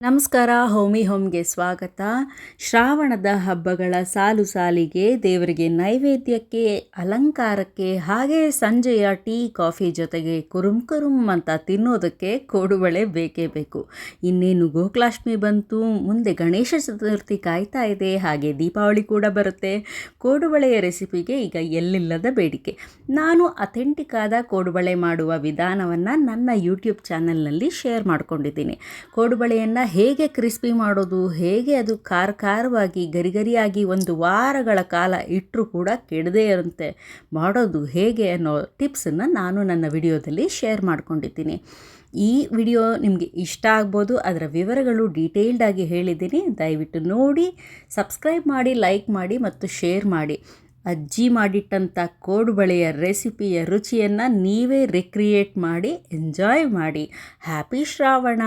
ನಮಸ್ಕಾರ. ಹೋಮ್ಗೆ ಸ್ವಾಗತ. ಶ್ರಾವಣದ ಹಬ್ಬಗಳ ಸಾಲು ಸಾಲಿಗೆ ದೇವರಿಗೆ ನೈವೇದ್ಯಕ್ಕೆ, ಅಲಂಕಾರಕ್ಕೆ, ಹಾಗೆ ಸಂಜೆಯ ಟೀ ಕಾಫಿ ಜೊತೆಗೆ ಕುರುಮ್ ಅಂತ ತಿನ್ನೋದಕ್ಕೆ ಕೋಡುಬಳೆ ಬೇಕೇ ಬೇಕು. ಇನ್ನೇನು ಗೋಕುಲಾಷ್ಟಮಿ ಬಂತು, ಮುಂದೆ ಗಣೇಶ ಚತುರ್ಥಿ ಕಾಯ್ತಾ ಇದೆ, ಹಾಗೆ ದೀಪಾವಳಿ ಕೂಡ ಬರುತ್ತೆ. ಕೋಡುಬಳೆಯ ರೆಸಿಪಿಗೆ ಈಗ ಎಲ್ಲಿಲ್ಲದ ಬೇಡಿಕೆ. ನಾನು ಅಥೆಂಟಿಕ್ ಆದ ಕೋಡುಬಳೆ ಮಾಡುವ ವಿಧಾನವನ್ನು ನನ್ನ ಯೂಟ್ಯೂಬ್ ಚಾನಲ್ನಲ್ಲಿ ಶೇರ್ ಮಾಡ್ಕೊಂಡಿದ್ದೀನಿ. ಕೋಡುಬಳೆಯನ್ನು ಹೇಗೆ ಕ್ರಿಸ್ಪಿ ಮಾಡೋದು, ಹೇಗೆ ಅದು ಖಾರವಾಗಿ ಗರಿಗರಿಯಾಗಿ ಒಂದು ವಾರಗಳ ಕಾಲ ಇಟ್ಟರೂ ಕೂಡ ಕೆಡದೇ ಇರುತ್ತೆ ಮಾಡೋದು ಹೇಗೆ ಅನ್ನೋ ಟಿಪ್ಸನ್ನು ನಾನು ನನ್ನ ವಿಡಿಯೋದಲ್ಲಿ ಶೇರ್ ಮಾಡ್ಕೊಂಡಿದ್ದೀನಿ. ಈ ವಿಡಿಯೋ ನಿಮಗೆ ಇಷ್ಟ ಆಗ್ಬೋದು. ಅದರ ವಿವರಗಳು ಡೀಟೇಲ್ಡಾಗಿ ಹೇಳಿದ್ದೀನಿ. ದಯವಿಟ್ಟು ನೋಡಿ, ಸಬ್ಸ್ಕ್ರೈಬ್ ಮಾಡಿ, ಲೈಕ್ ಮಾಡಿ ಮತ್ತು ಶೇರ್ ಮಾಡಿ. ಅಜ್ಜಿ ಮಾಡಿಟ್ಟಂಥ ಕೋಡುಬಳೆಯ ರೆಸಿಪಿಯ ರುಚಿಯನ್ನು ನೀವೇ ರಿಕ್ರಿಯೇಟ್ ಮಾಡಿ ಎಂಜಾಯ್ ಮಾಡಿ. ಹ್ಯಾಪಿ ಶ್ರಾವಣ.